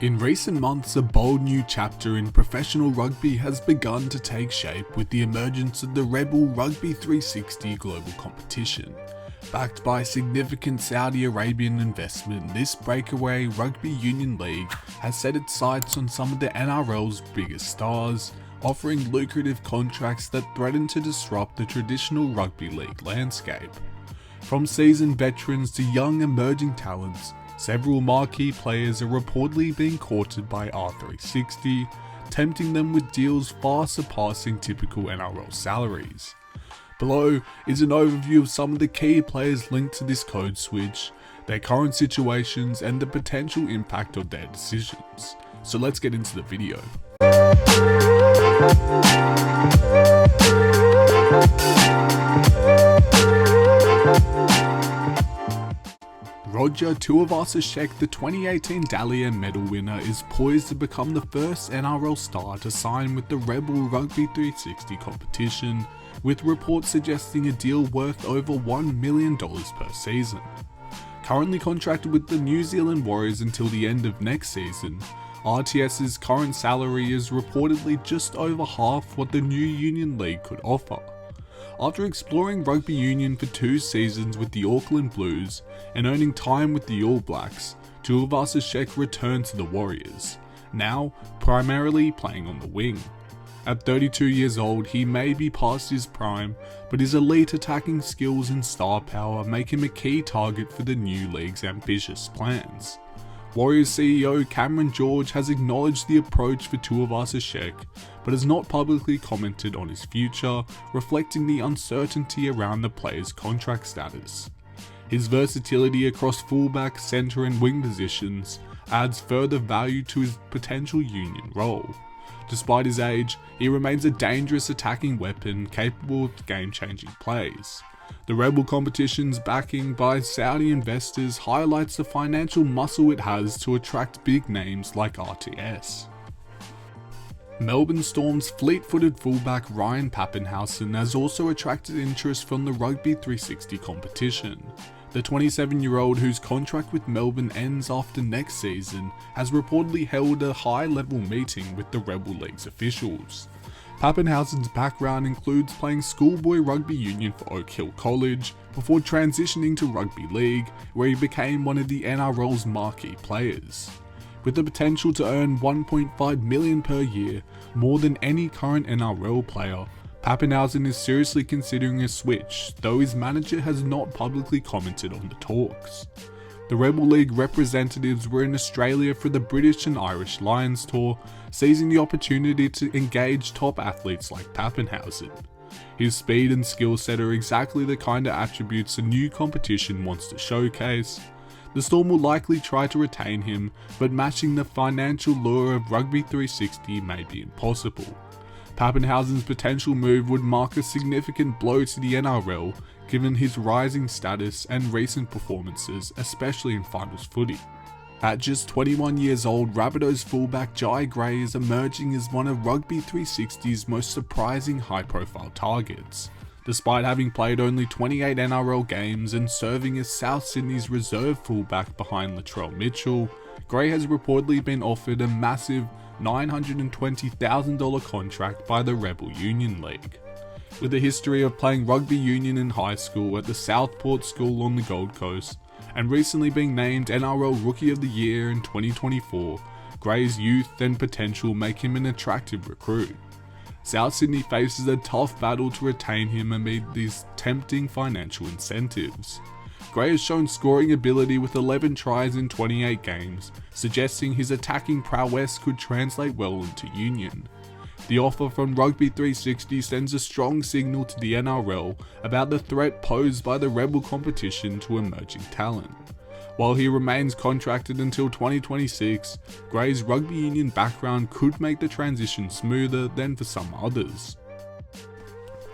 In recent months, a bold new chapter in professional rugby has begun to take shape with the emergence of the Rebel Rugby 360 global competition. Backed by significant Saudi Arabian investment, this breakaway rugby union league has set its sights on some of the NRL's biggest stars, offering lucrative contracts that threaten to disrupt the traditional rugby league landscape. From seasoned veterans to young emerging talents, several marquee players are reportedly being courted by R360, tempting them with deals far surpassing typical NRL salaries. Below is an overview of some of the key players linked to this code switch, their current situations and the potential impact of their decisions. So let's get into the video. Roger Tuivasa-Sheck, the 2018 Dally M medal winner, is poised to become the first NRL star to sign with the Rebel Rugby 360 competition, with reports suggesting a deal worth over $1 million per season. Currently contracted with the New Zealand Warriors until the end of next season, RTS's current salary is reportedly just over half what the new Union League could offer. After exploring rugby union for 2 seasons with the Auckland Blues and earning time with the All Blacks, Tuivasa-Sheck returned to the Warriors, now primarily playing on the wing. At 32 years old, he may be past his prime, but his elite attacking skills and star power make him a key target for the new league's ambitious plans. Warriors CEO Cameron George has acknowledged the approach for Tuivasa-Sheck, but has not publicly commented on his future, reflecting the uncertainty around the player's contract status. His versatility across fullback, centre and wing positions adds further value to his potential union role. Despite his age, he remains a dangerous attacking weapon capable of game-changing plays. The Rebel competition's backing by Saudi investors highlights the financial muscle it has to attract big names like RTS. Melbourne Storm's fleet-footed fullback Ryan Papenhuyzen has also attracted interest from the Rugby 360 competition. The 27-year-old, whose contract with Melbourne ends after next season, has reportedly held a high-level meeting with the Rebel League's officials. Papenhuyzen's background includes playing schoolboy rugby union for Oak Hill College before transitioning to rugby league, where he became one of the NRL's marquee players. With the potential to earn $1.5 million per year, more than any current NRL player, Papenhuyzen is seriously considering a switch, though his manager has not publicly commented on the talks. The Rebel League representatives were in Australia for the British and Irish Lions tour, seizing the opportunity to engage top athletes like Papenhuyzen. His speed and skill set are exactly the kind of attributes a new competition wants to showcase. The Storm will likely try to retain him, but matching the financial lure of Rugby 360 may be impossible. Papenhuyzen's potential move would mark a significant blow to the NRL, given his rising status and recent performances, especially in finals footy. At just 21 years old, Rabbitohs fullback Jai Gray is emerging as one of Rugby 360's most surprising high-profile targets. Despite having played only 28 NRL games and serving as South Sydney's reserve fullback behind Latrell Mitchell, Gray has reportedly been offered a massive $920,000 contract by the Rebel Union League. With a history of playing rugby union in high school at the Southport School on the Gold Coast, and recently being named NRL Rookie of the Year in 2024, Gray's youth and potential make him an attractive recruit. South Sydney faces a tough battle to retain him amid these tempting financial incentives. Gray has shown scoring ability with 11 tries in 28 games, suggesting his attacking prowess could translate well into union. The offer from Rugby 360 sends a strong signal to the NRL about the threat posed by the Rebel competition to emerging talent. While he remains contracted until 2026, Gray's rugby union background could make the transition smoother than for some others.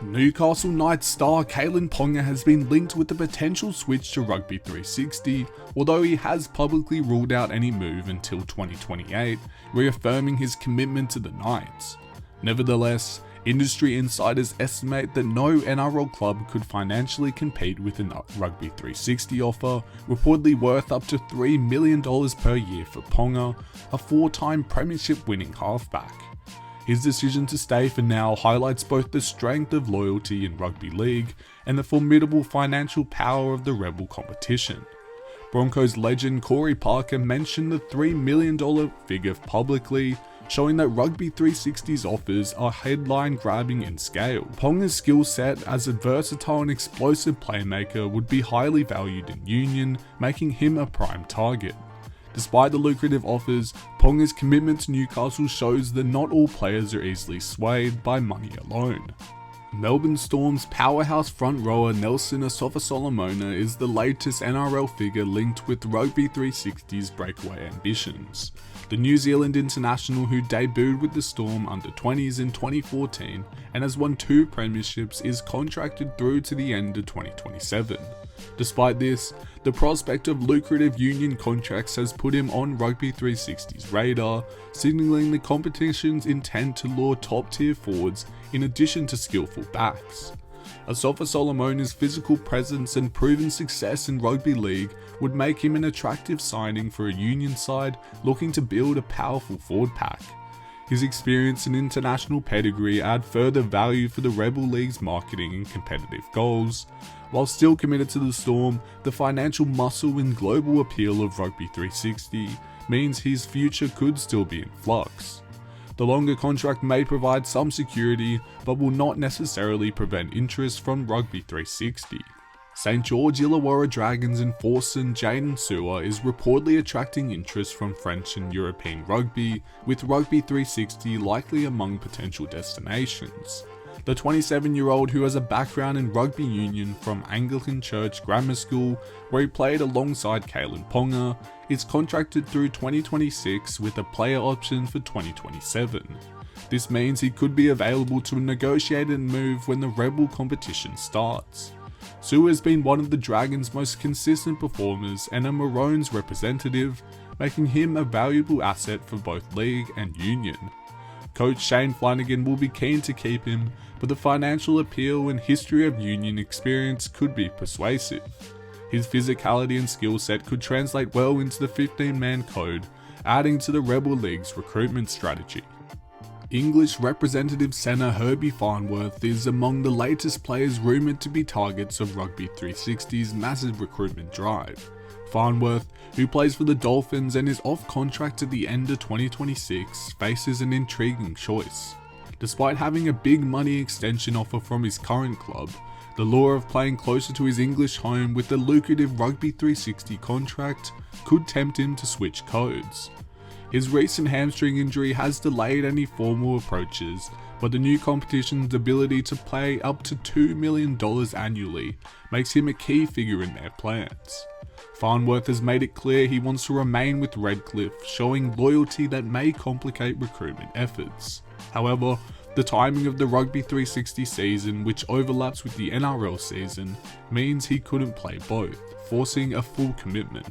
Newcastle Knights star Kalyn Ponga has been linked with the potential switch to Rugby 360, although he has publicly ruled out any move until 2028, reaffirming his commitment to the Knights. Nevertheless, industry insiders estimate that no NRL club could financially compete with a Rugby 360 offer, reportedly worth up to $3 million per year for Ponga, a 4-time premiership winning halfback. His decision to stay for now highlights both the strength of loyalty in rugby league and the formidable financial power of the Rebel competition. Broncos legend Corey Parker mentioned the $3 million figure publicly, showing that Rugby 360's offers are headline-grabbing in scale. Ponga's skill set as a versatile and explosive playmaker would be highly valued in Union, making him a prime target. Despite the lucrative offers, Ponga's commitment to Newcastle shows that not all players are easily swayed by money alone. Melbourne Storm's powerhouse front rower Nelson Asofa-Solomona is the latest NRL figure linked with Rugby 360's breakaway ambitions. The New Zealand international, who debuted with the Storm under 20s in 2014 and has won 2 premierships, is contracted through to the end of 2027. Despite this, the prospect of lucrative Union contracts has put him on Rugby 360's radar, signalling the competition's intent to lure top-tier forwards in addition to skillful backs. Asofa-Solomona's physical presence and proven success in rugby league would make him an attractive signing for a Union side looking to build a powerful forward pack. His experience and international pedigree add further value for the Rebel League's marketing and competitive goals. While still committed to the Storm, the financial muscle and global appeal of Rugby 360 means his future could still be in flux. The longer contract may provide some security, but will not necessarily prevent interest from Rugby 360. St George Illawarra Dragons enforcer Jayden Su'A is reportedly attracting interest from French and European rugby, with Rugby 360 likely among potential destinations. The 27-year-old, who has a background in rugby union from Anglican Church Grammar School, where he played alongside Kalyn Ponga, is contracted through 2026 with a player option for 2027. This means he could be available to a negotiated move when the Rebel competition starts. Su'A has been one of the Dragons' most consistent performers and a Maroons representative, making him a valuable asset for both league and union. Coach Shane Flanagan will be keen to keep him, but the financial appeal and history of Union experience could be persuasive. His physicality and skill set could translate well into the 15-man code, adding to the Rebel League's recruitment strategy. English representative centre Herbie Farnworth is among the latest players rumoured to be targets of Rugby 360's massive recruitment drive. Farnworth, who plays for the Dolphins and is off contract at the end of 2026, faces an intriguing choice. Despite having a big money extension offer from his current club, the lure of playing closer to his English home with the lucrative Rugby 360 contract could tempt him to switch codes. His recent hamstring injury has delayed any formal approaches, but the new competition's ability to pay up to $2 million annually makes him a key figure in their plans. Farnworth has made it clear he wants to remain with Redcliffe, showing loyalty that may complicate recruitment efforts. However, the timing of the Rugby 360 season, which overlaps with the NRL season, means he couldn't play both, forcing a full commitment.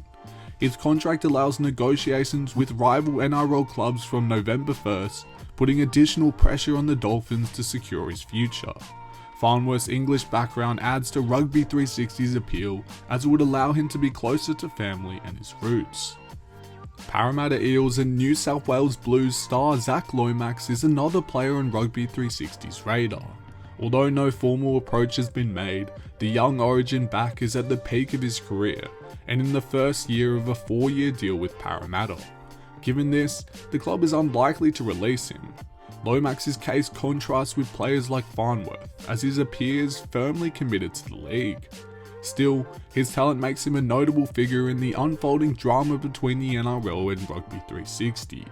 His contract allows negotiations with rival NRL clubs from November 1st, putting additional pressure on the Dolphins to secure his future. Farnworth's English background adds to Rugby 360's appeal, as it would allow him to be closer to family and his roots. Parramatta Eels and New South Wales Blues star Zac Lomax is another player on Rugby 360's radar. Although no formal approach has been made, the young Origin back is at the peak of his career, and in the first year of a 4-year deal with Parramatta. Given this, the club is unlikely to release him. Lomax's case contrasts with players like Farnworth, as he appears firmly committed to the league. Still, his talent makes him a notable figure in the unfolding drama between the NRL and Rugby 360.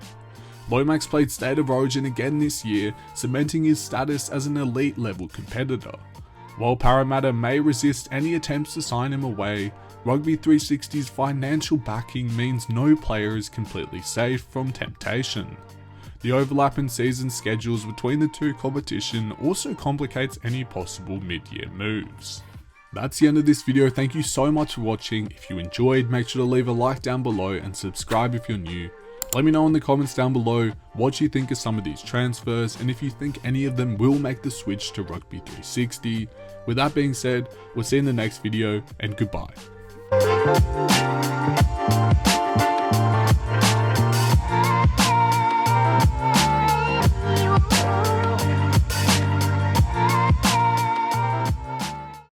Lomax played State of Origin again this year, cementing his status as an elite level competitor. While Parramatta may resist any attempts to sign him away, Rugby 360's financial backing means no player is completely safe from temptation. The overlap in season schedules between the two competitions also complicates any possible mid-year moves. That's the end of this video. Thank you so much for watching. If you enjoyed, make sure to leave a like down below and subscribe if you're new. Let me know in the comments down below what you think of some of these transfers and if you think any of them will make the switch to Rugby 360. With that being said, we'll see you in the next video and goodbye.